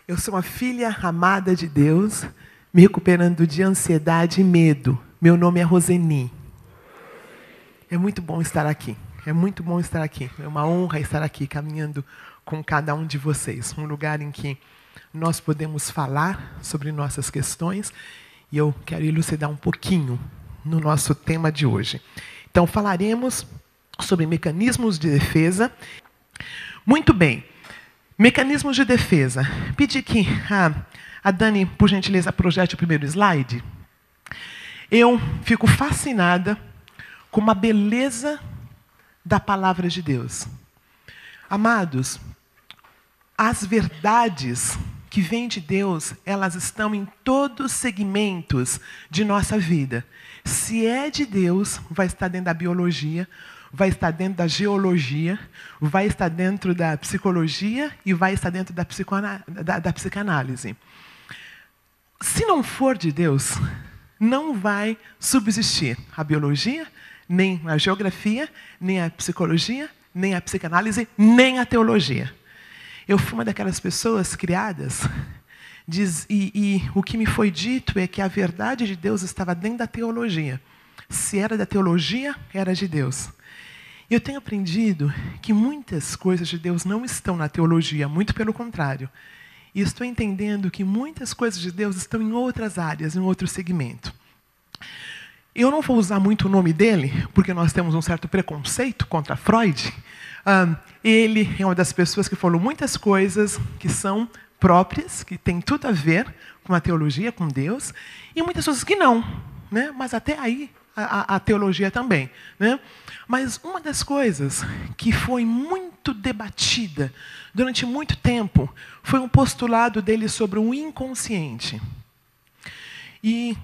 Eu sou uma filha amada de Deus, me recuperando de ansiedade e medo. Meu nome é Roseni. É muito bom estar aqui. É muito bom estar aqui. É uma honra estar aqui, caminhando com cada um de vocês. Um lugar em que nós podemos falar sobre nossas questões. E eu quero elucidar um pouquinho no nosso tema de hoje. Então, falaremos sobre mecanismos de defesa. Muito bem. Mecanismos de defesa. Pedi que a Dani, por gentileza, projete o primeiro slide. Eu fico fascinada com a beleza da palavra de Deus. Amados, as verdades que vêm de Deus, elas estão em todos os segmentos de nossa vida. Se é de Deus, vai estar dentro da biologia, vai estar dentro da geologia, vai estar dentro da psicologia e vai estar dentro da psicanálise. Se não for de Deus, não vai subsistir a biologia, nem a geografia, nem a psicologia, nem a psicanálise, nem a teologia. Eu fui uma daquelas pessoas criadas, e o que me foi dito é que a verdade de Deus estava dentro da teologia. Se era da teologia, era de Deus. Eu tenho aprendido que muitas coisas de Deus não estão na teologia, muito pelo contrário. E estou entendendo que muitas coisas de Deus estão em outras áreas, em outro segmento. Eu não vou usar muito o nome dele, porque nós temos um certo preconceito contra Freud. Ele é uma das pessoas que falou muitas coisas que são próprias, que têm tudo a ver com a teologia, com Deus, e muitas coisas que não, né? Mas até aí a teologia também, né? Mas uma das coisas que foi muito debatida durante muito tempo foi um postulado dele sobre o inconsciente. E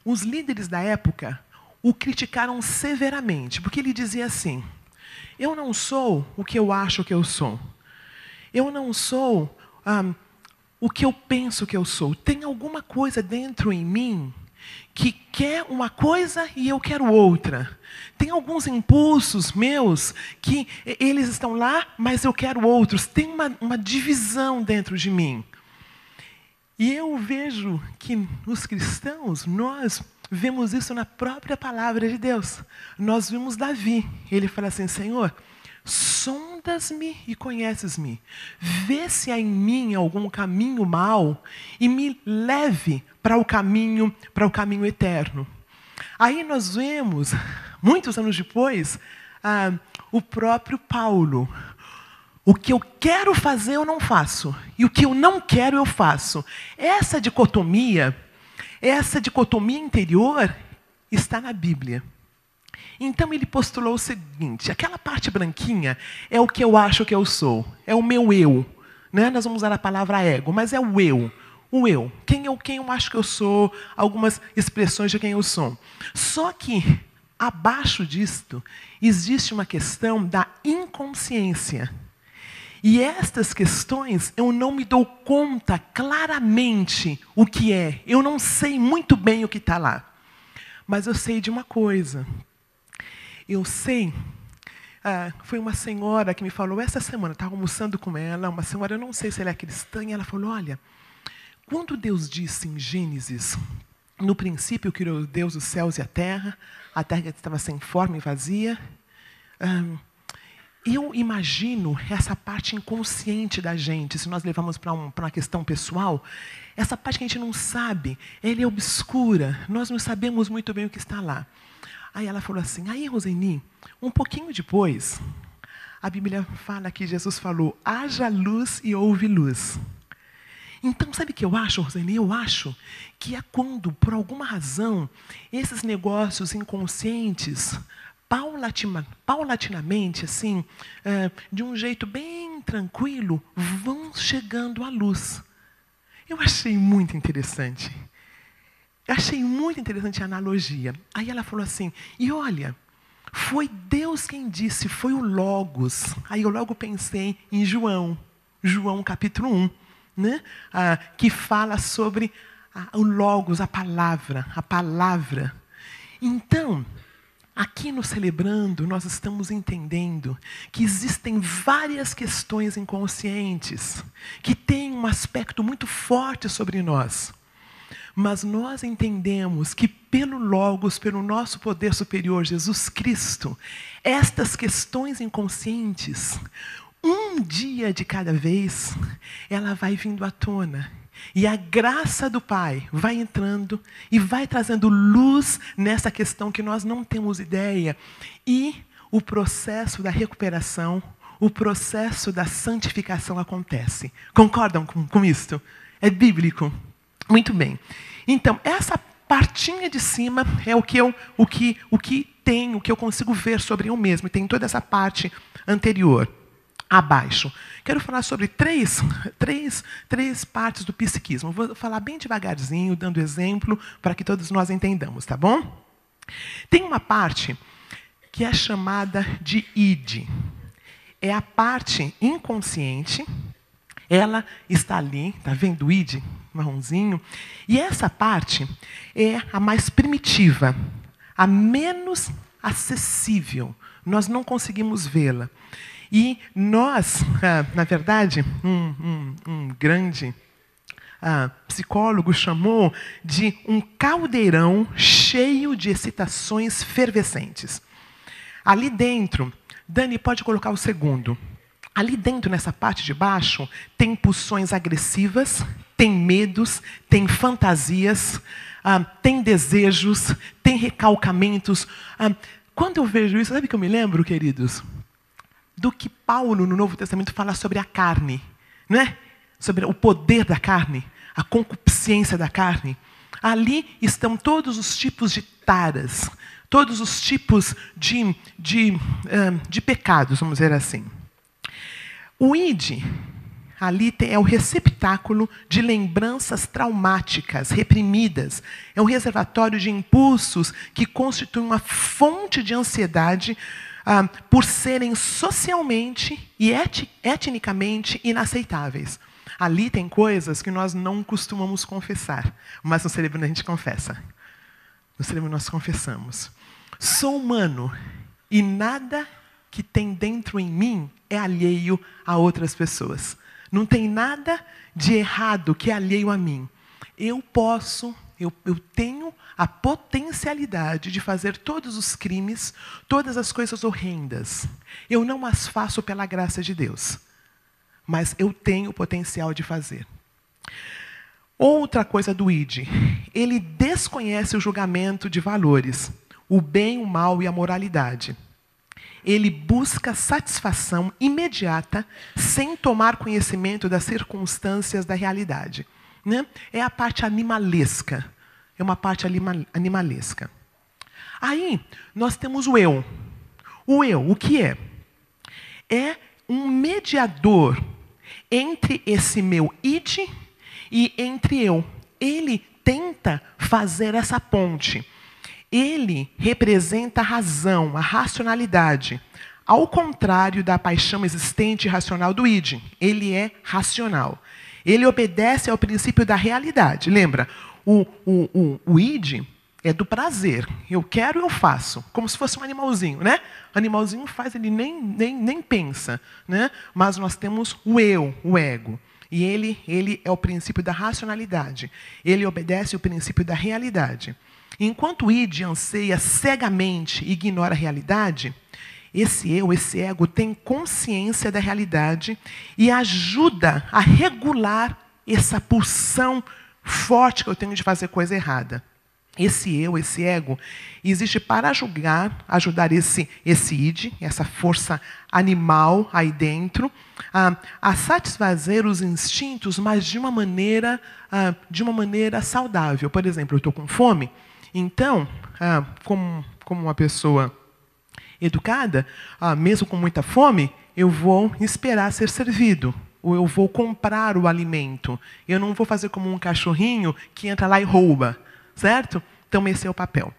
os líderes da época o criticaram severamente, porque ele dizia assim: eu não sou o que eu acho que eu sou. Eu não sou o que eu penso que eu sou. Tem alguma coisa dentro em mim que quer uma coisa e eu quero outra. Tem alguns impulsos meus que eles estão lá, mas eu quero outros. Tem uma divisão dentro de mim. E eu vejo que os cristãos, nós vemos isso na própria palavra de Deus. Nós vimos Davi. Ele fala assim: Senhor, sondas-me e conheces-me. Vê se há em mim algum caminho mau e me leve para o caminho eterno. Aí nós vemos, muitos anos depois, o próprio Paulo. O que eu quero fazer eu não faço, e o que eu não quero eu faço. Essa dicotomia interior está na Bíblia. Então ele postulou o seguinte: aquela parte branquinha é o que eu acho que eu sou, é o meu eu. Né? Nós vamos usar a palavra ego, mas é o eu. O eu, quem eu acho que eu sou, algumas expressões de quem eu sou. Só que, abaixo disto, existe uma questão da inconsciência. E estas questões, eu não me dou conta claramente o que é. Eu não sei muito bem o que está lá. Mas eu sei de uma coisa. Eu sei, foi uma senhora que me falou essa semana, estava almoçando com ela, uma senhora, eu não sei se ela é cristã, e ela falou: olha, quando Deus disse em Gênesis, no princípio criou Deus os céus e a terra estava sem forma e vazia, eu imagino essa parte inconsciente da gente, se nós levamos para uma questão pessoal, essa parte que a gente não sabe, ela é obscura, nós não sabemos muito bem o que está lá. Aí ela falou assim: aí, Roseni, um pouquinho depois, a Bíblia fala que Jesus falou: haja luz e houve luz. Então, sabe o que eu acho, Roseni? Eu acho que é quando, por alguma razão, esses negócios inconscientes, paulatinamente, assim, de um jeito bem tranquilo, vão chegando à luz. Eu achei muito interessante. Eu achei muito interessante a analogia. Aí ela falou assim: e olha, foi Deus quem disse, foi o Logos. Aí eu logo pensei em João capítulo 1, né? Que fala sobre o Logos, a palavra. Então, aqui no Celebrando, nós estamos entendendo que existem várias questões inconscientes que têm um aspecto muito forte sobre nós. Mas nós entendemos que pelo Logos, pelo nosso poder superior, Jesus Cristo, estas questões inconscientes, um dia de cada vez, ela vai vindo à tona. E a graça do Pai vai entrando e vai trazendo luz nessa questão que nós não temos ideia. E o processo da recuperação, o processo da santificação acontece. Concordam com isto? É bíblico? Muito bem. Então, essa partinha de cima é o que eu consigo ver sobre eu mesmo. E tem toda essa parte anterior. Abaixo. Quero falar sobre três partes do psiquismo. Vou falar bem devagarzinho, dando exemplo, para que todos nós entendamos, tá bom? Tem uma parte que é chamada de id. É a parte inconsciente. Ela está ali, tá vendo o id? Marronzinho. E essa parte é a mais primitiva, a menos acessível. Nós não conseguimos vê-la. E nós, na verdade, um grande psicólogo chamou de um caldeirão cheio de excitações fervescentes. Ali dentro, Dani, pode colocar o segundo. Ali dentro, nessa parte de baixo, tem pulsões agressivas, tem medos, tem fantasias, tem desejos, tem recalcamentos. Quando eu vejo isso, sabe o que eu me lembro, queridos? Do que Paulo, no Novo Testamento, fala sobre a carne, não é? Sobre o poder da carne, a concupiscência da carne. Ali estão todos os tipos de taras, todos os tipos de pecados, vamos dizer assim. O id, ali é o receptáculo de lembranças traumáticas, reprimidas. É um reservatório de impulsos que constitui uma fonte de ansiedade por serem socialmente e etnicamente inaceitáveis. Ali tem coisas que nós não costumamos confessar, mas no Celebrando a gente confessa. No Celebrando nós confessamos. Sou humano e nada que tem dentro em mim é alheio a outras pessoas. Não tem nada de errado que é alheio a mim. Eu tenho a potencialidade de fazer todos os crimes, todas as coisas horrendas. Eu não as faço pela graça de Deus, mas eu tenho o potencial de fazer. Outra coisa do id, ele desconhece o julgamento de valores, o bem, o mal e a moralidade. Ele busca satisfação imediata, sem tomar conhecimento das circunstâncias da realidade. Né? É a parte animalesca. É uma parte animalesca. Aí, nós temos o eu. O eu, o que é? É um mediador entre esse meu id e entre eu. Ele tenta fazer essa ponte. Ele representa a razão, a racionalidade. Ao contrário da paixão existente e racional do id. Ele é racional. Ele obedece ao princípio da realidade. Lembra? O id é do prazer. Eu quero, eu faço. Como se fosse um animalzinho, né? O animalzinho faz, ele nem pensa. Né? Mas nós temos o eu, o ego. E ele é o princípio da racionalidade. Ele obedece ao princípio da realidade. Enquanto o id anseia cegamente e ignora a realidade, esse eu, esse ego, tem consciência da realidade e ajuda a regular essa pulsão forte que eu tenho de fazer coisa errada. Esse eu, esse ego, existe para ajudar esse id, essa força animal aí dentro, a satisfazer os instintos, mas de uma maneira saudável. Por exemplo, eu estou com fome, então, como uma pessoa educada, mesmo com muita fome, eu vou esperar ser servido. Ou eu vou comprar o alimento. Eu não vou fazer como um cachorrinho que entra lá e rouba. Certo? Então, esse é o papel.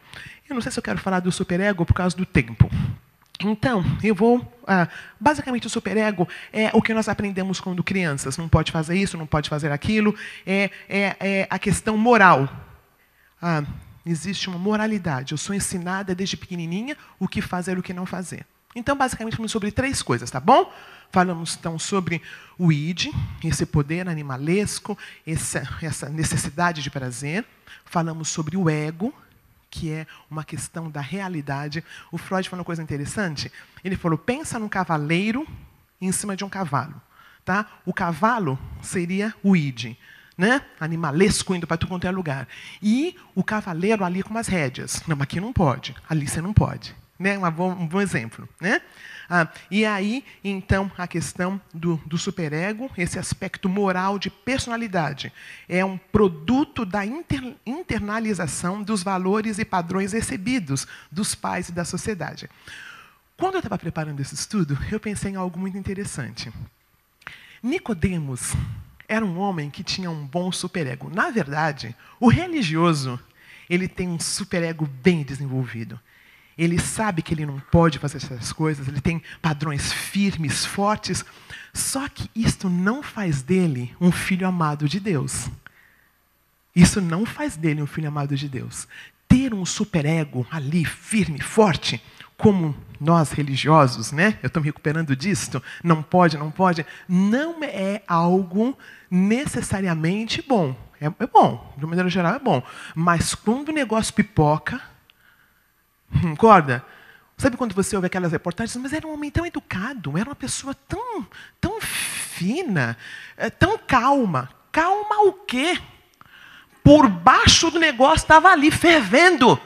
Eu não sei se eu quero falar do superego por causa do tempo. Então, eu vou... basicamente, o superego é o que nós aprendemos quando crianças. Não pode fazer isso, não pode fazer aquilo. É a questão moral. existe uma moralidade. Eu sou ensinada desde pequenininha o que fazer e o que não fazer. Então, basicamente, falamos sobre 3 coisas, tá bom? Falamos, então, sobre o id, esse poder animalesco, essa necessidade de prazer. Falamos sobre o ego, que é uma questão da realidade. O Freud falou uma coisa interessante. Ele falou, pensa num cavaleiro em cima de um cavalo. Tá? O cavalo seria o id, né? Animalesco, indo para tudo quanto é lugar. E o cavaleiro ali com umas rédeas. Não, aqui não pode, ali você não pode. Né? Um bom exemplo. Né? E aí, então, a questão do superego, esse aspecto moral de personalidade, é um produto da internalização dos valores e padrões recebidos dos pais e da sociedade. Quando eu estava preparando esse estudo, eu pensei em algo muito interessante. Nicodemos era um homem que tinha um bom superego. Na verdade, o religioso, ele tem um superego bem desenvolvido. Ele sabe que ele não pode fazer essas coisas, ele tem padrões firmes, fortes, só que isto não faz dele um filho amado de Deus. Isso não faz dele um filho amado de Deus. Ter um superego ali, firme, forte, como nós religiosos, né? Eu estou me recuperando disto, não pode, não é algo necessariamente bom. É bom, de uma maneira geral é bom. Mas quando o negócio pipoca, concorda? Sabe quando você ouve aquelas reportagens? Mas era um homem tão educado, era uma pessoa tão fina, tão calma. Calma o quê? Por baixo do negócio estava ali, fervendo.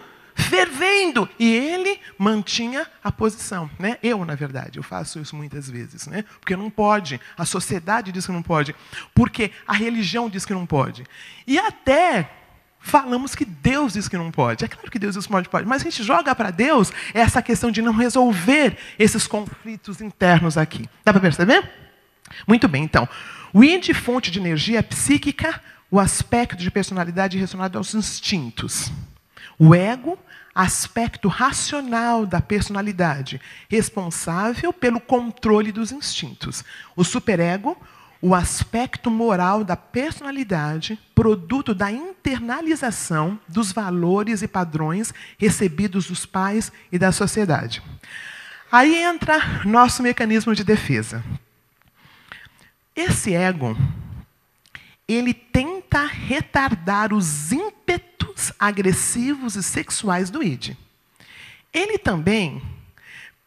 E ele mantinha a posição. Né? Na verdade, eu faço isso muitas vezes. Né? Porque não pode. A sociedade diz que não pode. Porque a religião diz que não pode. E até falamos que Deus diz que não pode. É claro que Deus diz que pode. Mas a gente joga para Deus essa questão de não resolver esses conflitos internos aqui. Dá para perceber? Muito bem, então. O id, fonte de energia psíquica, o aspecto de personalidade relacionado aos instintos. O ego, aspecto racional da personalidade, responsável pelo controle dos instintos. O superego, o aspecto moral da personalidade, produto da internalização dos valores e padrões recebidos dos pais e da sociedade. Aí entra nosso mecanismo de defesa. Esse ego, ele tenta retardar os ímpetos agressivos e sexuais do id. Ele também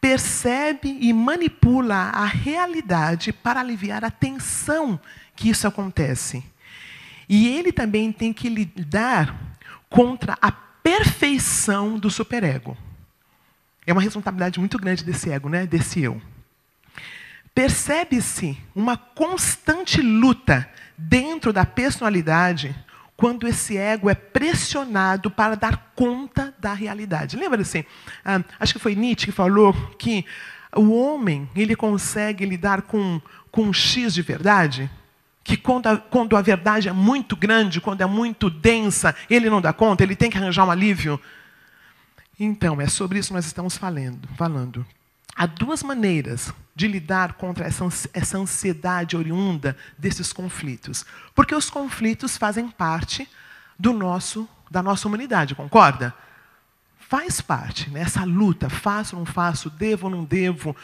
percebe e manipula a realidade para aliviar a tensão que isso acontece. E ele também tem que lidar contra a perfeição do superego. É uma responsabilidade muito grande desse ego, né? Desse eu. Percebe-se uma constante luta dentro da personalidade quando esse ego é pressionado para dar conta da realidade. Lembra-se? Acho que foi Nietzsche que falou que o homem ele consegue lidar com um X de verdade, que quando a verdade é muito grande, quando é muito densa, ele não dá conta, ele tem que arranjar um alívio. Então, é sobre isso que nós estamos falando. Há 2 maneiras de lidar contra essa ansiedade oriunda desses conflitos. Porque os conflitos fazem parte da nossa humanidade, concorda? Faz parte, né? Essa luta, faço ou não faço, devo ou não devo,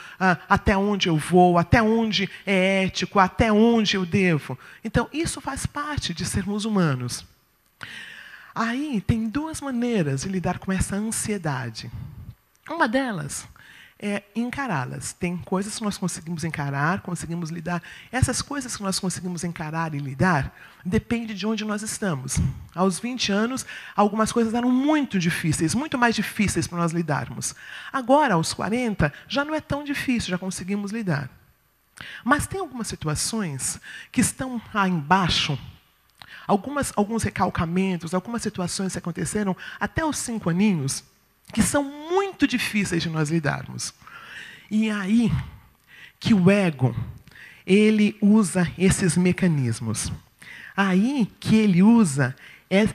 até onde eu vou, até onde é ético, até onde eu devo. Então, isso faz parte de sermos humanos. Aí, tem 2 maneiras de lidar com essa ansiedade. Uma delas é encará-las. Tem coisas que nós conseguimos encarar, conseguimos lidar. Essas coisas que nós conseguimos encarar e lidar, depende de onde nós estamos. Aos 20 anos, algumas coisas eram muito difíceis, muito mais difíceis para nós lidarmos. Agora, aos 40, já não é tão difícil, já conseguimos lidar. Mas tem algumas situações que estão lá embaixo, alguns recalcamentos, algumas situações que aconteceram até os 5 aninhos, que são muito difíceis de nós lidarmos. E aí que o ego, ele usa esses mecanismos. Aí que ele usa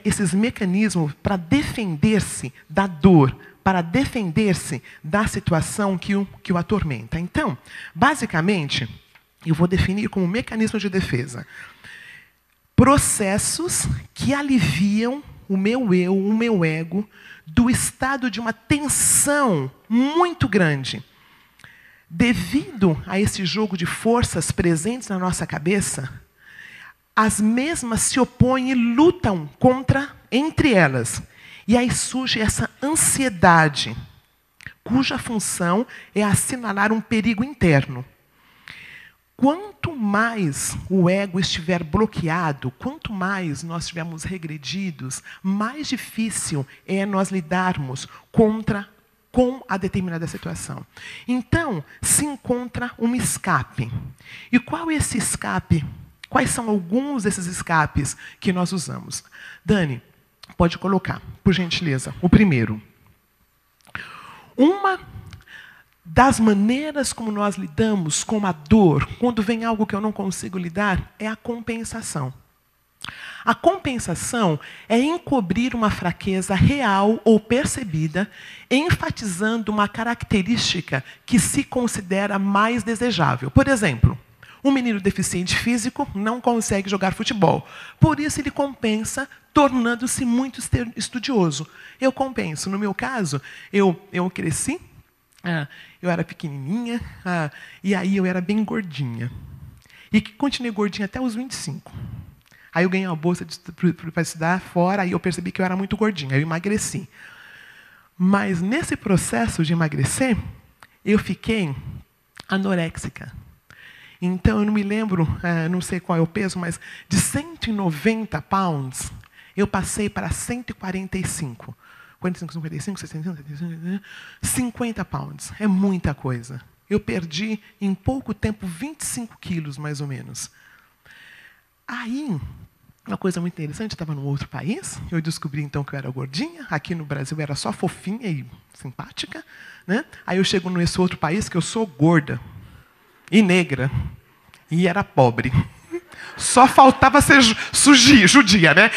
esses mecanismos para defender-se da dor, para defender-se da situação que o atormenta. Então, basicamente, eu vou definir como mecanismo de defesa processos que aliviam o meu eu, o meu ego, do estado de uma tensão muito grande. Devido a esse jogo de forças presentes na nossa cabeça, as mesmas se opõem e lutam entre elas. E aí surge essa ansiedade, cuja função é assinalar um perigo interno. Quanto mais o ego estiver bloqueado, quanto mais nós estivermos regredidos, mais difícil é nós lidarmos com a determinada situação. Então, se encontra um escape. E qual é esse escape? Quais são alguns desses escapes que nós usamos? Dani, pode colocar, por gentileza, o primeiro. Uma das maneiras como nós lidamos com a dor, quando vem algo que eu não consigo lidar, é a compensação. A compensação é encobrir uma fraqueza real ou percebida, enfatizando uma característica que se considera mais desejável. Por exemplo, um menino deficiente físico não consegue jogar futebol. Por isso ele compensa, tornando-se muito estudioso. Eu compenso. No meu caso, eu cresci, eu era pequenininha, e aí eu era bem gordinha. E continuei gordinha até os 25. Aí eu ganhei uma bolsa para estudar fora, aí eu percebi que eu era muito gordinha, eu emagreci. Mas nesse processo de emagrecer, eu fiquei anoréxica. Então eu não me lembro, não sei qual é o peso, mas de 190 pounds, eu passei para 145. 45, 55, 65, 75, 50 pounds. É muita coisa. Eu perdi, em pouco tempo, 25 quilos, mais ou menos. Aí, uma coisa muito interessante, eu estava num outro país, eu descobri, então, que eu era gordinha. Aqui no Brasil, eu era só fofinha e simpática. Né? Aí eu chego nesse outro país, que eu sou gorda e negra, e era pobre. Só faltava ser judia, né?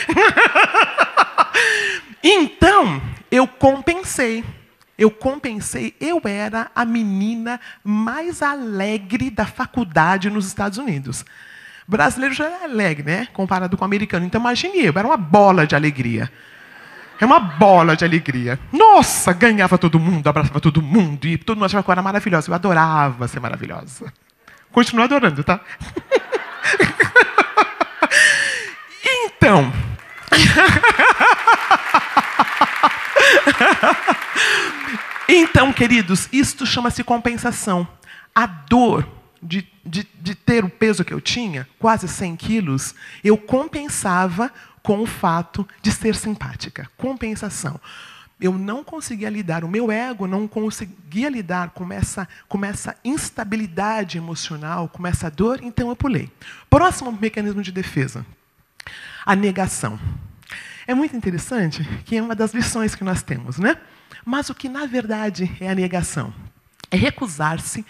Então, eu compensei. Eu era a menina mais alegre da faculdade nos Estados Unidos. Brasileiro já é alegre, né? Comparado com o americano. Então, imagine eu era uma bola de alegria. É uma bola de alegria. Nossa, ganhava todo mundo, abraçava todo mundo, e todo mundo achava que eu era maravilhosa. Eu adorava ser maravilhosa. Continuo adorando, tá? Então... Então, queridos, isto chama-se compensação. A dor de ter o peso que eu tinha, quase 100 quilos, eu compensava com o fato de ser simpática. Compensação. Eu não conseguia lidar, o meu ego não conseguia lidar com essa instabilidade emocional, com essa dor, então eu pulei. Próximo mecanismo de defesa. A negação. É muito interessante que é uma das lições que nós temos, né? Mas o que, na verdade, é a negação? É recusar-se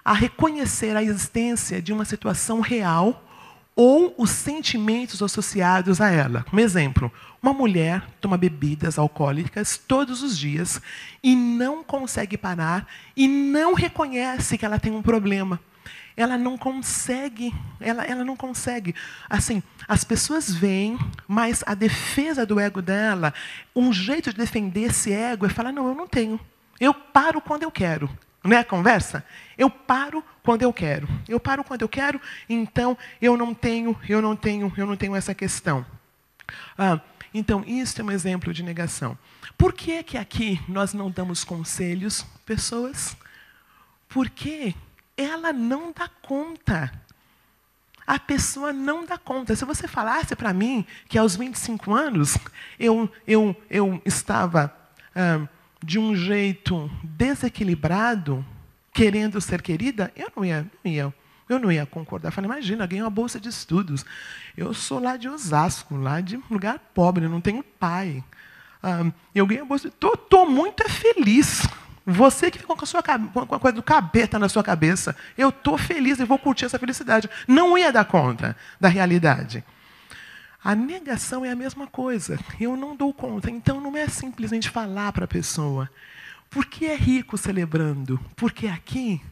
a reconhecer a existência de uma situação real ou os sentimentos associados a ela. Como exemplo, uma mulher toma bebidas alcoólicas todos os dias e não consegue parar e não reconhece que ela tem um problema. Ela não consegue, ela não consegue. Assim, as pessoas veem, mas a defesa do ego dela, um jeito de defender esse ego é falar, não, eu não tenho. Eu paro quando eu quero. Não é a conversa? Eu paro quando eu quero. Eu paro quando eu quero, então eu não tenho essa questão. Então, isso é um exemplo de negação. Por que que aqui nós não damos conselhos, pessoas? Porque ela não dá conta. A pessoa não dá conta. Se você falasse para mim que aos 25 anos eu estava de um jeito desequilibrado, querendo ser querida, eu não ia concordar. Eu falei, imagina, ganhei uma bolsa de estudos. Eu sou lá de Osasco, lá de um lugar pobre, eu não tenho pai. Eu ganhei uma bolsa. Estou muito feliz. Você que ficou com a coisa do capeta na sua cabeça, eu estou feliz e vou curtir essa felicidade. Não ia dar conta da realidade. A negação é a mesma coisa. Eu não dou conta. Então, não é simplesmente falar para a pessoa. Por que é rico celebrando? Porque aqui,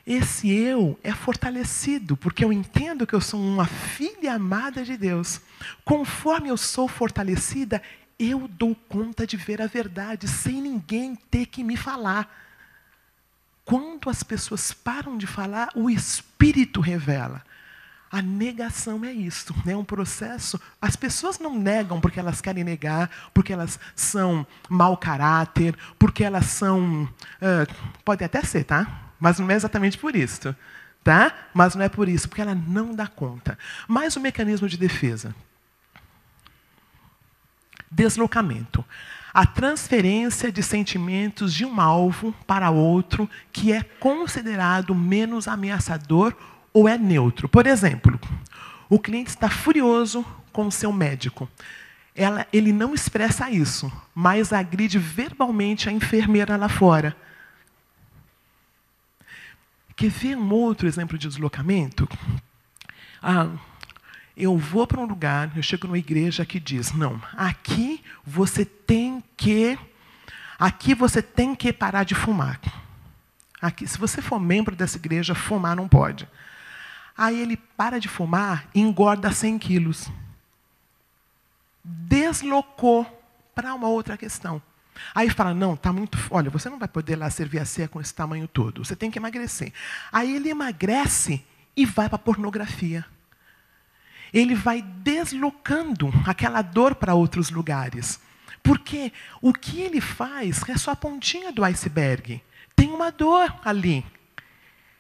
esse eu é fortalecido, porque eu entendo que eu sou uma filha amada de Deus. Conforme eu sou fortalecida, eu dou conta de ver a verdade sem ninguém ter que me falar. Quando as pessoas param de falar, o Espírito revela. A negação é isso, é um processo. As pessoas não negam porque elas querem negar, porque elas são mau caráter, porque elas são... pode até ser, tá? Mas não é exatamente por isso. Tá? Mas não é por isso, porque ela não dá conta. Mais um mecanismo de defesa. Deslocamento. A transferência de sentimentos de um alvo para outro que é considerado menos ameaçador ou é neutro. Por exemplo, o cliente está furioso com o seu médico. Ele não expressa isso, mas agride verbalmente a enfermeira lá fora. Quer ver um outro exemplo de deslocamento? Eu vou para um lugar, eu chego numa igreja que diz, não, aqui você tem que parar de fumar. Aqui, se você for membro dessa igreja, fumar não pode. Aí ele para de fumar e engorda 100 quilos. Deslocou para uma outra questão. Aí fala, não, tá muito... Olha, você não vai poder lá servir a ceia com esse tamanho todo. Você tem que emagrecer. Aí ele emagrece e vai para a pornografia. Ele vai deslocando aquela dor para outros lugares. Porque o que ele faz é só a pontinha do iceberg. Tem uma dor ali.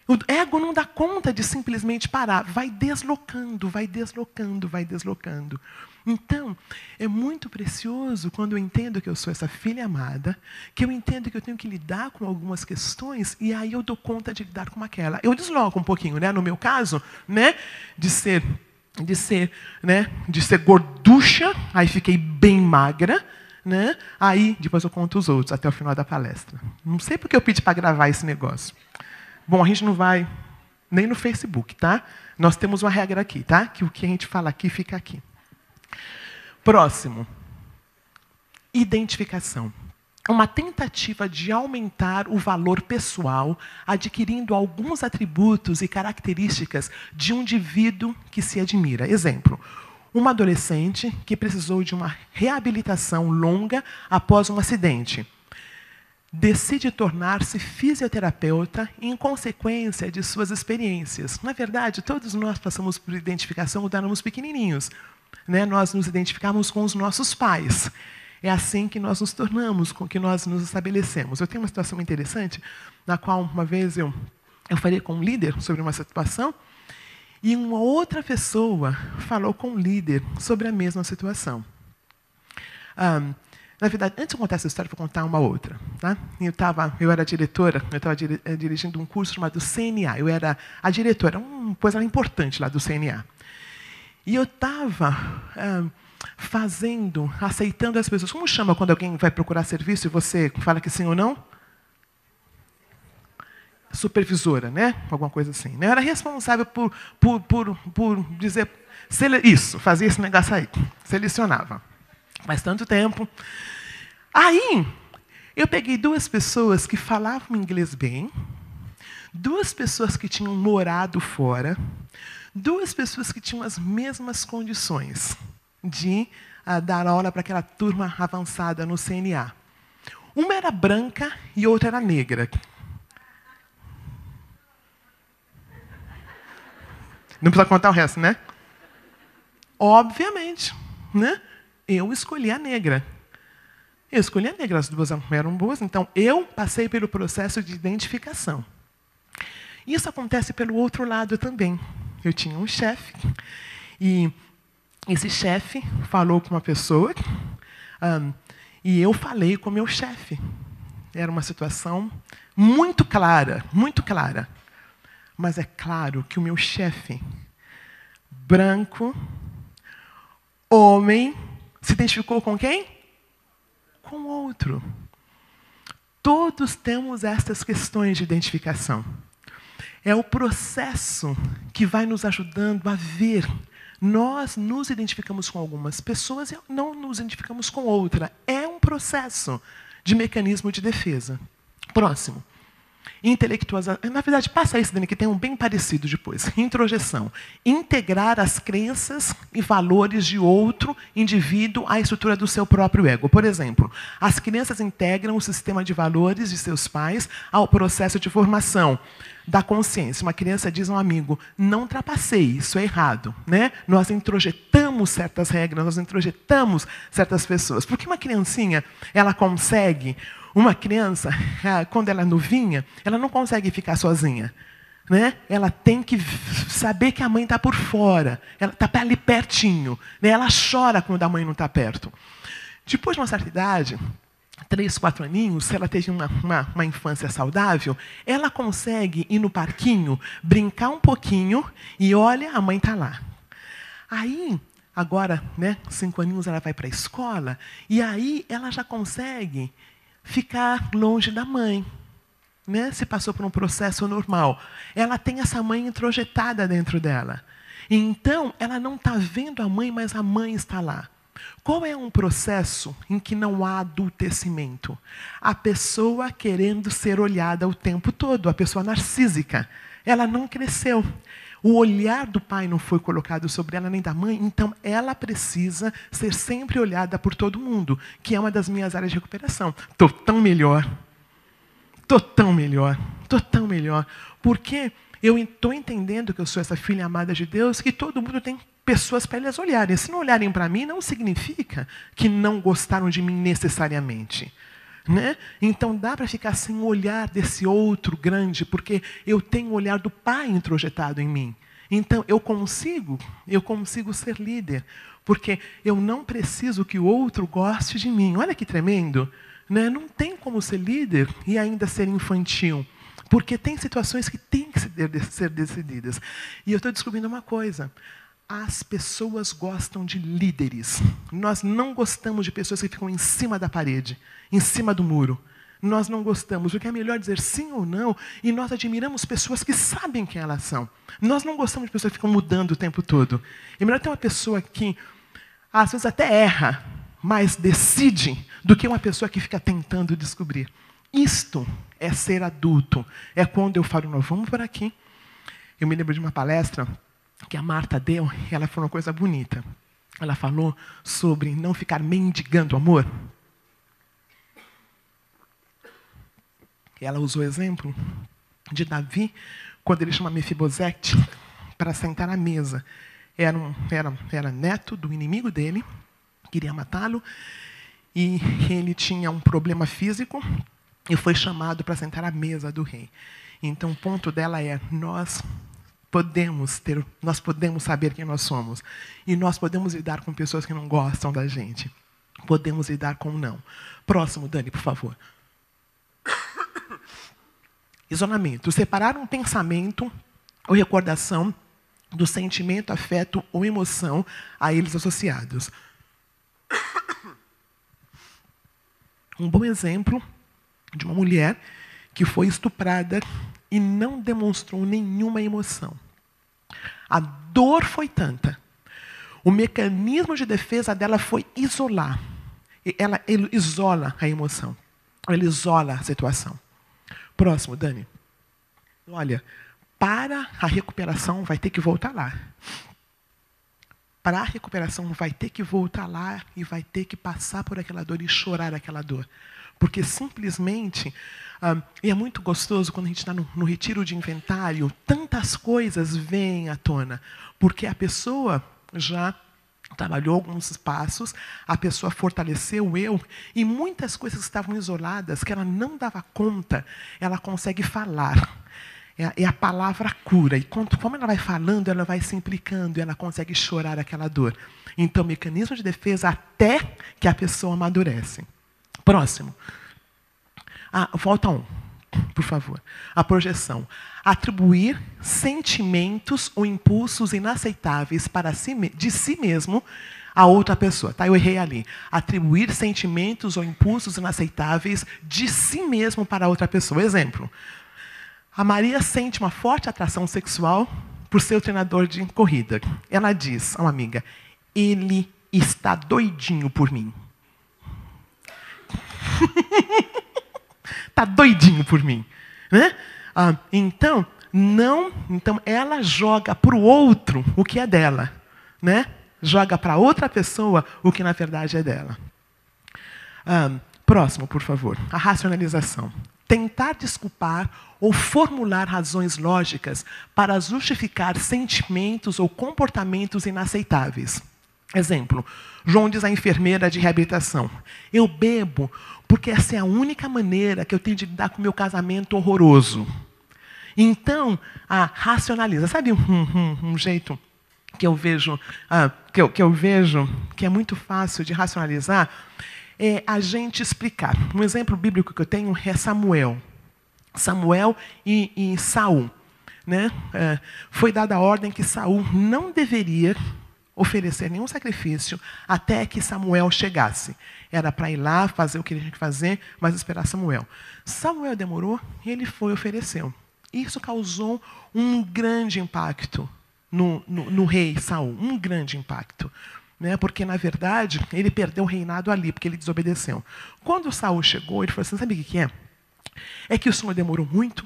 O ego não dá conta de simplesmente parar. Vai deslocando, vai deslocando, vai deslocando. Então, é muito precioso quando eu entendo que eu sou essa filha amada, que eu entendo que eu tenho que lidar com algumas questões, e aí eu dou conta de lidar com aquela. Eu desloco um pouquinho, né? No meu caso, né? De ser gorducha, aí fiquei bem magra, né? Aí, depois eu conto os outros, até o final da palestra. Não sei porque eu pedi para gravar esse negócio. Bom, a gente não vai nem no Facebook, tá? Nós temos uma regra aqui, tá? Que o que a gente fala aqui, fica aqui. Próximo. Identificação. Uma tentativa de aumentar o valor pessoal, adquirindo alguns atributos e características de um indivíduo que se admira. Exemplo, uma adolescente que precisou de uma reabilitação longa após um acidente. Decide tornar-se fisioterapeuta em consequência de suas experiências. Na verdade, todos nós passamos por identificação quando éramos pequenininhos. Né? Nós nos identificamos com os nossos pais. É assim que nós nos tornamos, com que nós nos estabelecemos. Eu tenho uma situação interessante, na qual uma vez eu falei com um líder sobre uma situação, e uma outra pessoa falou com o líder sobre a mesma situação. Na verdade, antes de contar essa história, vou contar uma outra. Tá? Eu era diretora, eu estava dirigindo um curso chamado CNA. Eu era a diretora, uma coisa importante lá do CNA. E eu estava aceitando as pessoas. Como chama quando alguém vai procurar serviço e você fala que sim ou não? Supervisora, né? Alguma coisa assim. Eu era responsável por dizer... Isso, fazia esse negócio aí. Selecionava. Faz tanto tempo. Aí, eu peguei 2 pessoas que falavam inglês bem, 2 pessoas que tinham morado fora, 2 pessoas que tinham as mesmas condições de dar aula para aquela turma avançada no CNA. Uma era branca e outra era negra. Não precisa contar o resto, né? Obviamente, né? Eu escolhi a negra. As 2 eram boas, então eu passei pelo processo de identificação. Isso acontece pelo outro lado também. Eu tinha um chefe, e esse chefe falou com uma pessoa, e eu falei com o meu chefe. Era uma situação muito clara, muito clara. Mas é claro que o meu chefe, branco, homem, se identificou com quem? Com o outro. Todos temos essas questões de identificação. É o processo que vai nos ajudando a ver. Nós nos identificamos com algumas pessoas e não nos identificamos com outra. É um processo de mecanismo de defesa. Próximo. Intelectualização. Na verdade, passa isso, Dani, que tem um bem parecido depois. Introjeção. Integrar as crenças e valores de outro indivíduo à estrutura do seu próprio ego. Por exemplo, as crianças integram o sistema de valores de seus pais ao processo de formação da consciência. Uma criança diz a um amigo, não trapaceie, isso é errado. Né? Nós introjetamos certas regras, nós introjetamos certas pessoas. Porque uma criancinha, ela consegue... Uma criança, quando ela é novinha, ela não consegue ficar sozinha. Né? Ela tem que saber que a mãe está por fora. Ela está ali pertinho. Né? Ela chora quando a mãe não está perto. Depois de uma certa idade, 3, 4 aninhos, se ela teve uma infância saudável, ela consegue ir no parquinho, brincar um pouquinho e olha, a mãe está lá. Aí, agora, né, 5 aninhos, ela vai para a escola e aí ela já consegue ficar longe da mãe. Né? Se passou por um processo normal. Ela tem essa mãe introjetada dentro dela. Então, ela não está vendo a mãe, mas a mãe está lá. Qual é um processo em que não há adultecimento? A pessoa querendo ser olhada o tempo todo, a pessoa narcísica. Ela não cresceu. O olhar do pai não foi colocado sobre ela nem da mãe, então ela precisa ser sempre olhada por todo mundo, que é uma das minhas áreas de recuperação. Estou tão melhor. Estou tão melhor. Estou tão melhor. Porque eu estou entendendo que eu sou essa filha amada de Deus, que todo mundo tem pessoas para eles olharem. Se não olharem para mim, não significa que não gostaram de mim necessariamente. Né? Então dá para ficar sem o olhar desse outro grande, porque eu tenho o olhar do Pai introjetado em mim. Então eu consigo ser líder, porque eu não preciso que o outro goste de mim. Olha que tremendo. Né? Não tem como ser líder e ainda ser infantil, porque tem situações que têm que ser decididas. E eu estou descobrindo uma coisa. As pessoas gostam de líderes. Nós não gostamos de pessoas que ficam em cima da parede, em cima do muro. Nós não gostamos, porque é melhor dizer sim ou não, e nós admiramos pessoas que sabem quem elas são. Nós não gostamos de pessoas que ficam mudando o tempo todo. É melhor ter uma pessoa que, às vezes, até erra, mas decide, do que uma pessoa que fica tentando descobrir. Isto é ser adulto. É quando eu falo, nós vamos por aqui. Eu me lembro de uma palestra que a Marta deu, e ela falou uma coisa bonita. Ela falou sobre não ficar mendigando amor. Ela usou o exemplo de Davi, quando ele chama Mefibosete para sentar à mesa. Era neto do inimigo dele, queria matá-lo, e ele tinha um problema físico, e foi chamado para sentar à mesa do rei. Então, o ponto dela é, nós podemos saber quem nós somos. E nós podemos lidar com pessoas que não gostam da gente. Podemos lidar com não. Próximo, Dani, por favor. Isolamento. Separar um pensamento ou recordação do sentimento, afeto ou emoção a eles associados. Um bom exemplo de uma mulher que foi estuprada e não demonstrou nenhuma emoção. A dor foi tanta. O mecanismo de defesa dela foi isolar. Ela isola a emoção. Ela isola a situação. Próximo, Dani. Olha, para a recuperação vai ter que voltar lá. Para a recuperação vai ter que voltar lá e vai ter que passar por aquela dor e chorar aquela dor. Porque simplesmente, e é muito gostoso quando a gente está no retiro de inventário, tantas coisas vêm à tona. Porque a pessoa já trabalhou alguns passos, a pessoa fortaleceu o eu, e muitas coisas que estavam isoladas, que ela não dava conta, ela consegue falar. É a palavra cura. E como ela vai falando, ela vai se implicando, e ela consegue chorar aquela dor. Então, mecanismo de defesa até que a pessoa amadurece. Próximo. Volta por favor. A projeção. Atribuir sentimentos ou impulsos inaceitáveis de si mesmo a outra pessoa. Tá? Eu errei ali. Atribuir sentimentos ou impulsos inaceitáveis de si mesmo para outra pessoa. Exemplo. A Maria sente uma forte atração sexual por seu treinador de corrida. Ela diz a uma amiga, ele está doidinho por mim. Está doidinho por mim. Né? Então ela joga para o outro o que é dela. Né? Joga para outra pessoa o que na verdade é dela. Próximo, por favor. A racionalização. Tentar desculpar ou formular razões lógicas para justificar sentimentos ou comportamentos inaceitáveis. Exemplo, João diz à enfermeira de reabilitação: eu bebo porque essa é a única maneira que eu tenho de lidar com o meu casamento horroroso. Então, racionaliza. Sabe um jeito que eu vejo, que é muito fácil de racionalizar? É a gente explicar. Um exemplo bíblico que eu tenho é Samuel. Samuel e Saul. Né? Foi dada a ordem que Saul não deveria oferecer nenhum sacrifício até que Samuel chegasse. Era para ir lá, fazer o que ele tinha que fazer, mas esperar Samuel. Samuel demorou e ele foi e ofereceu. Isso causou um grande impacto no rei Saul. Um grande impacto. Né? Porque, na verdade, ele perdeu o reinado ali, porque ele desobedeceu. Quando Saul chegou, ele falou assim: sabe o que é? É que o Senhor demorou muito,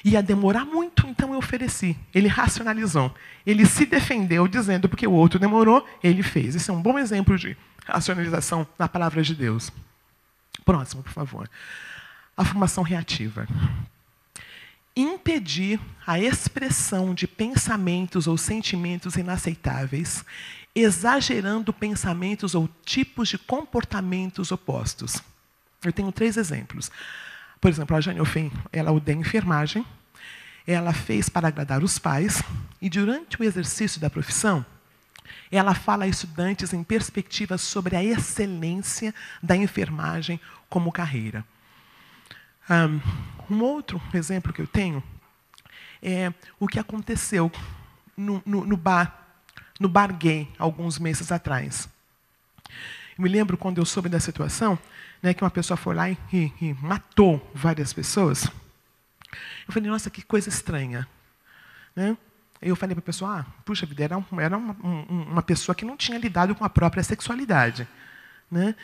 ia demorar muito, então eu ofereci. Ele racionalizou. Ele se defendeu dizendo, porque o outro demorou, ele fez. Esse é um bom exemplo de racionalização na palavra de Deus. Próximo, por favor. A formação reativa. Impedir a expressão de pensamentos ou sentimentos inaceitáveis, exagerando pensamentos ou tipos de comportamentos opostos. Eu tenho 3 exemplos. Por exemplo, a Jane Ofen, ela odeia enfermagem, ela fez para agradar os pais, e durante o exercício da profissão, ela fala a estudantes em perspectivas sobre a excelência da enfermagem como carreira. Um outro exemplo que eu tenho é o que aconteceu no bar gay, alguns meses atrás. Eu me lembro quando eu soube da situação, né, que uma pessoa foi lá e matou várias pessoas. Eu falei, nossa, que coisa estranha. Né? Eu falei para a pessoa, puxa vida, era uma pessoa que não tinha lidado com a própria sexualidade. Né?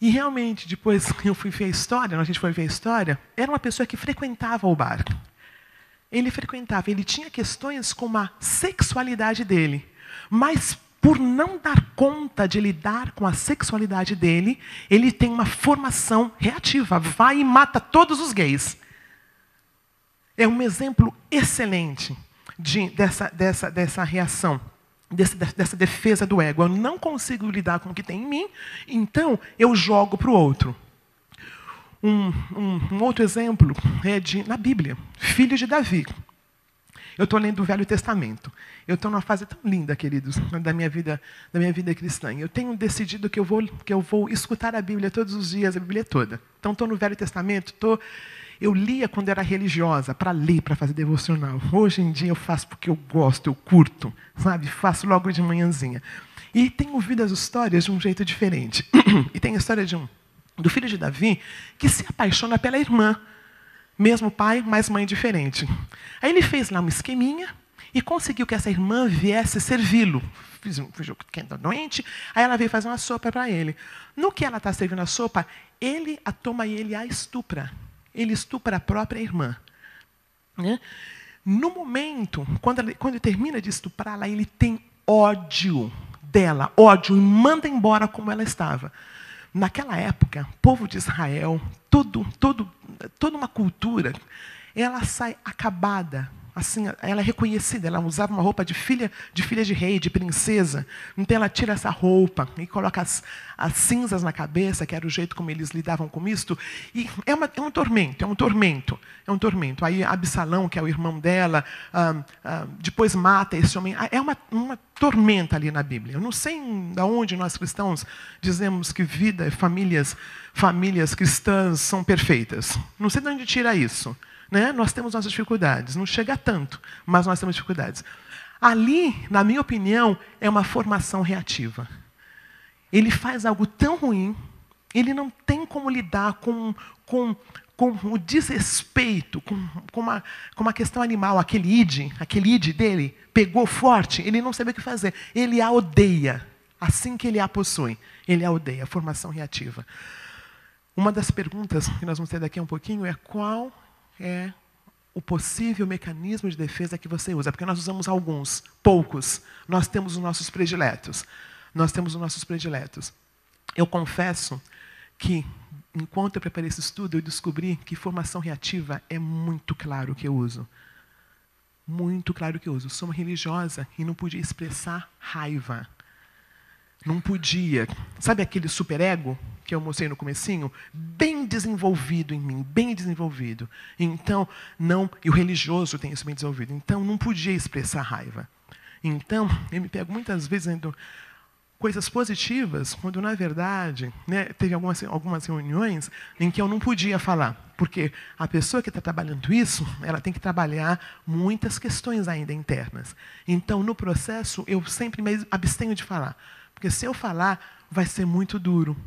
E realmente, depois que eu fui ver a história, a gente foi ver a história, era uma pessoa que frequentava o bar. Ele tinha questões com a sexualidade dele, mas por não dar conta de lidar com a sexualidade dele, ele tem uma formação reativa, vai e mata todos os gays. É um exemplo excelente dessa reação, dessa defesa do ego. Eu não consigo lidar com o que tem em mim, então eu jogo para o outro. Um outro exemplo é na Bíblia, filho de Davi. Eu estou lendo o Velho Testamento. Eu estou numa fase tão linda, queridos, da minha vida cristã. Eu tenho decidido que eu vou escutar a Bíblia todos os dias, a Bíblia toda. Então, estou no Velho Testamento. Eu lia quando era religiosa, para ler, para fazer devocional. Hoje em dia eu faço porque eu gosto, eu curto, sabe? Faço logo de manhãzinha. E tenho ouvido as histórias de um jeito diferente. E tem a história do filho de Davi que se apaixona pela irmã. Mesmo pai, mas mãe diferente. Aí ele fez lá um esqueminha e conseguiu que essa irmã viesse servi-lo. Fingiu que estava doente, aí ela veio fazer uma sopa para ele. No que ela está servindo a sopa, ele a toma e ele a estupra. Ele estupra a própria irmã. Né? No momento, quando ele termina de estuprá-la, ele tem ódio dela, ódio, e manda embora como ela estava. Naquela época, o povo de Israel, toda uma cultura, ela sai acabada. Assim, ela é reconhecida, ela usava uma roupa de filha de rei, de princesa. Então ela tira essa roupa e coloca as cinzas na cabeça, que era o jeito como eles lidavam com isto. E é um tormento. Aí Absalão, que é o irmão dela, depois mata esse homem. É uma tormenta ali na Bíblia. Eu não sei de onde nós cristãos dizemos que famílias cristãs são perfeitas. Não sei de onde tira isso. Né? Nós temos nossas dificuldades. Não chega tanto, mas nós temos dificuldades. Ali, na minha opinião, é uma formação reativa. Ele faz algo tão ruim, ele não tem como lidar com o desrespeito, com uma questão animal, aquele id dele, pegou forte, ele não sabe o que fazer. Ele a odeia, assim que ele a possui. Ele a odeia, formação reativa. Uma das perguntas que nós vamos ter daqui a um pouquinho é qual é o possível mecanismo de defesa que você usa, porque nós usamos alguns, poucos. Nós temos os nossos prediletos. Nós temos os nossos prediletos. Eu confesso que, enquanto eu preparei esse estudo, eu descobri que formação reativa é muito claro que eu uso. Muito claro que eu uso. Eu sou uma religiosa e não podia expressar raiva. Não podia. Sabe aquele superego que eu mostrei no comecinho? Bem desenvolvido em mim, bem desenvolvido. Então, não, e o religioso tem isso bem desenvolvido. Então, não podia expressar raiva. Então, eu me pego muitas vezes dizendo coisas positivas, quando, na verdade, né, teve algumas reuniões em que eu não podia falar. Porque a pessoa que está trabalhando isso, ela tem que trabalhar muitas questões ainda internas. Então, no processo, eu sempre me abstenho de falar. Porque se eu falar, vai ser muito duro.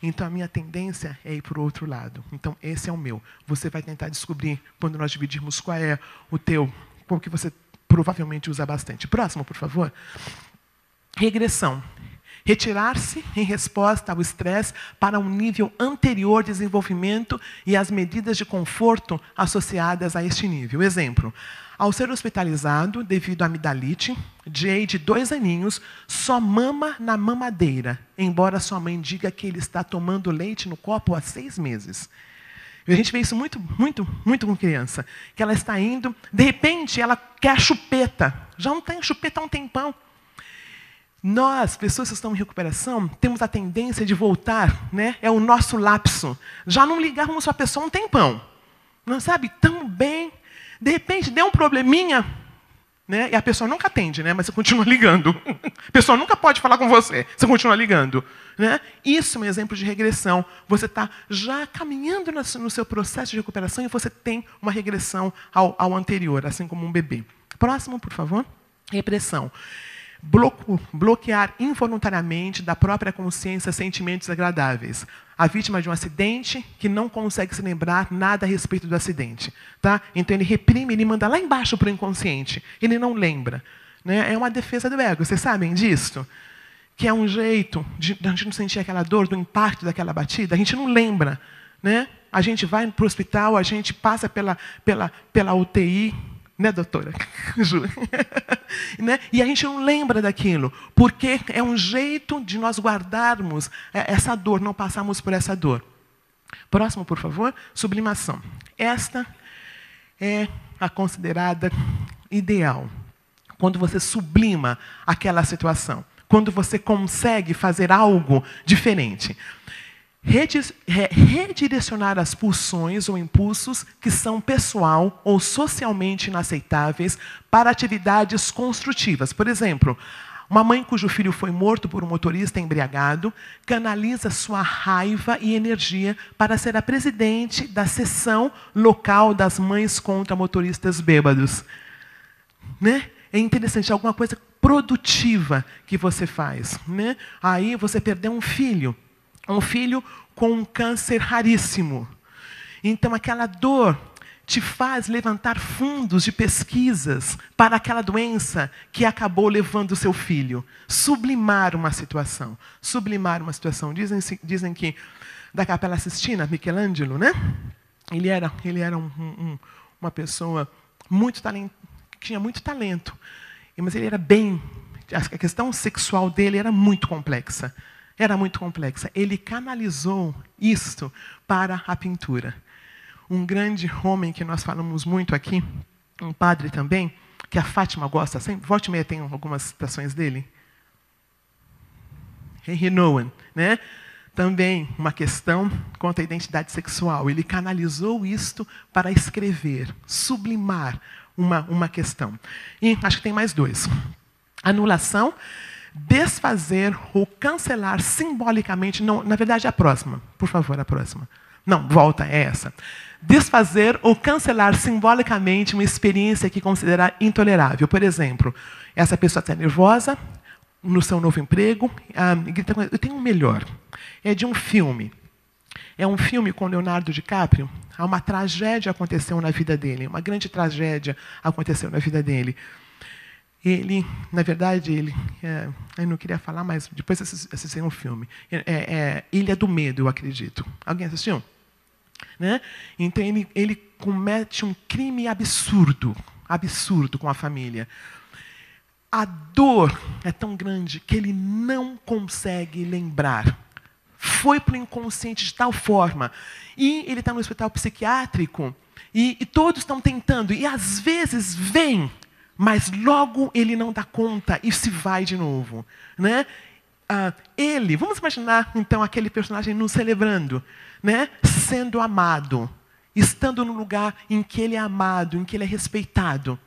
Então, a minha tendência é ir para o outro lado. Então, esse é o meu. Você vai tentar descobrir, quando nós dividirmos, qual é o teu, qual que você provavelmente usa bastante. Próximo, por favor. Regressão. Retirar-se em resposta ao estresse para um nível anterior de desenvolvimento e as medidas de conforto associadas a este nível. Exemplo. Ao ser hospitalizado devido a amidalite, Jay, de 2 aninhos, só mama na mamadeira, embora sua mãe diga que ele está tomando leite no copo há 6 meses. E a gente vê isso muito com criança. Que ela está indo, de repente, ela quer a chupeta. Já não tem chupeta há um tempão. Nós, pessoas que estão em recuperação, temos a tendência de voltar, né? É o nosso lapso. Já não ligávamos para a pessoa há um tempão. Não sabe? Tão bem. De repente, deu um probleminha, né? E a pessoa nunca atende, né? Mas você continua ligando. A pessoa nunca pode falar com você, você continua ligando. Né? Isso é um exemplo de regressão. Você está já caminhando no seu processo de recuperação e você tem uma regressão ao anterior, assim como um bebê. Próximo, por favor. Repressão. Bloquear involuntariamente da própria consciência sentimentos agradáveis. A vítima de um acidente que não consegue se lembrar nada a respeito do acidente. Tá? Então, ele reprime, ele manda lá embaixo para o inconsciente. Ele não lembra. Né? É uma defesa do ego. Vocês sabem disso? Que é um jeito de a gente não sentir aquela dor, do impacto daquela batida. A gente não lembra. Né? A gente vai para o hospital, a gente passa pela UTI. Né, doutora? Né? E a gente não lembra daquilo, porque é um jeito de nós guardarmos essa dor, não passarmos por essa dor. Próximo, por favor. Sublimação. Esta é a considerada ideal. Quando você sublima aquela situação. Quando você consegue fazer algo diferente. Redirecionar as pulsões ou impulsos que são pessoal ou socialmente inaceitáveis para atividades construtivas. Por exemplo, uma mãe cujo filho foi morto por um motorista embriagado canaliza sua raiva e energia para ser a presidente da seção local das mães contra motoristas bêbados. Né? É interessante, alguma coisa produtiva que você faz. Né? Aí você perdeu um filho com um câncer raríssimo. Então, aquela dor te faz levantar fundos de pesquisas para aquela doença que acabou levando o seu filho. Sublimar uma situação. Sublimar uma situação. Dizem que, da Capela Sistina, Michelangelo, né? Ele era uma pessoa que tinha muito talento. Mas ele era a questão sexual dele era muito complexa. Era muito complexa. Ele canalizou isto para a pintura. Um grande homem que nós falamos muito aqui, um padre também, que a Fátima gosta sempre, volta e meia tem algumas citações dele. Henry Nouwen, né? Também uma questão quanto à identidade sexual. Ele canalizou isto para escrever, sublimar uma questão. E acho que tem mais 2. Anulação. Desfazer ou cancelar simbolicamente, não, na verdade é a próxima, por favor, a próxima. Não, volta, é essa. Desfazer ou cancelar simbolicamente uma experiência que considerar intolerável. Por exemplo, essa pessoa está nervosa no seu novo emprego, grita, eu tenho um melhor. É de um filme. É um filme com Leonardo DiCaprio. Uma tragédia aconteceu na vida dele, uma grande tragédia aconteceu na vida dele. Ele, na verdade, eu não queria falar, mas depois assistiram um filme. Ilha do Medo, eu acredito. Alguém assistiu? Né? Então ele comete um crime absurdo com a família. A dor é tão grande que ele não consegue lembrar. Foi para o inconsciente de tal forma. E ele está no hospital psiquiátrico e todos estão tentando. E às vezes vem, mas logo ele não dá conta e se vai de novo. Né? Vamos imaginar então aquele personagem nos celebrando, né? Sendo amado, estando no lugar em que ele é amado, em que ele é respeitado.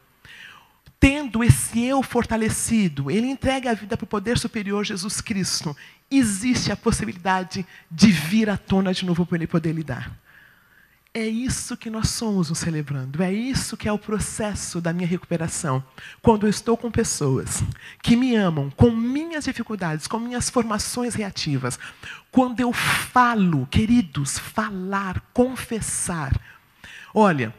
Tendo esse eu fortalecido, ele entrega a vida para o poder superior Jesus Cristo. Existe a possibilidade de vir à tona de novo para ele poder lidar. É isso que nós somos nos celebrando. É isso que é o processo da minha recuperação. Quando eu estou com pessoas que me amam, com minhas dificuldades, com minhas formações reativas. Quando eu falo, queridos, falar, confessar. Olha,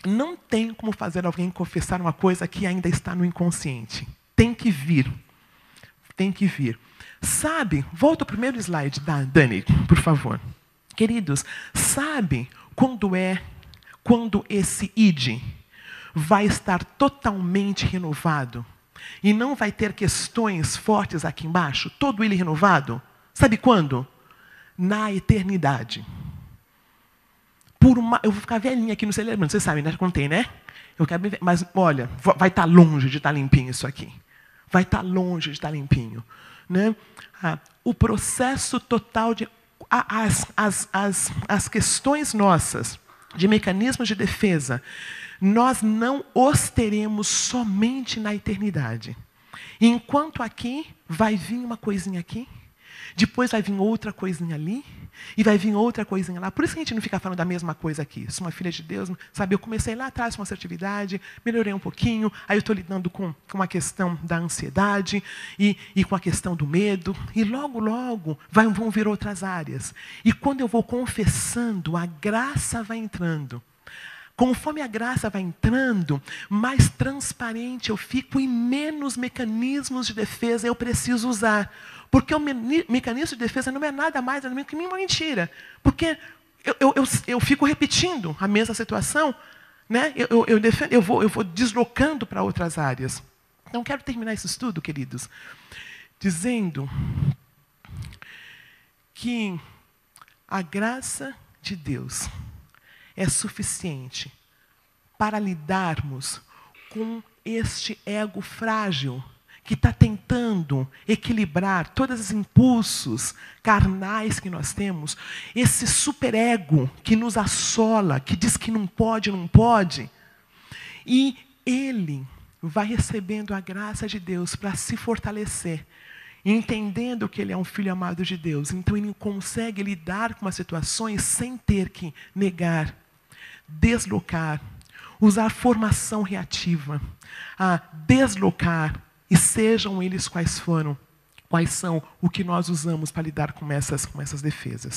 não tem como fazer alguém confessar uma coisa que ainda está no inconsciente. Tem que vir. Tem que vir. Sabe, volta ao primeiro slide, Dani, por favor. Queridos, sabe quando esse id vai estar totalmente renovado e não vai ter questões fortes aqui embaixo? Todo ele renovado? Sabe quando? Na eternidade. Eu vou ficar velhinha aqui no celebrando, vocês sabem, né? Contei, né? Mas, olha, vai estar longe de estar limpinho isso aqui. Vai estar longe de estar limpinho. Né? O processo total de... As questões nossas, de mecanismos de defesa, nós não os teremos somente na eternidade. Enquanto aqui, vai vir uma coisinha aqui, depois vai vir outra coisinha ali, e vai vir outra coisinha lá. Por isso que a gente não fica falando da mesma coisa aqui. Sou uma filha de Deus, sabe? Eu comecei lá atrás com assertividade, melhorei um pouquinho, aí eu estou lidando com a questão da ansiedade e com a questão do medo, e logo, logo vão vir outras áreas. E quando eu vou confessando, a graça vai entrando. Conforme a graça vai entrando, mais transparente eu fico e menos mecanismos de defesa eu preciso usar. Porque o mecanismo de defesa não é nada mais que uma mentira. Porque eu fico repetindo a mesma situação, né? Eu vou deslocando para outras áreas. Então, quero terminar esse estudo, queridos, dizendo que a graça de Deus é suficiente para lidarmos com este ego frágil que está tentando equilibrar todos os impulsos carnais que nós temos, esse superego que nos assola, que diz que não pode, e ele vai recebendo a graça de Deus para se fortalecer, entendendo que ele é um filho amado de Deus. Então ele consegue lidar com as situações sem ter que negar, deslocar, usar formação reativa, deslocar, e sejam eles quais são o que nós usamos para lidar com essas defesas.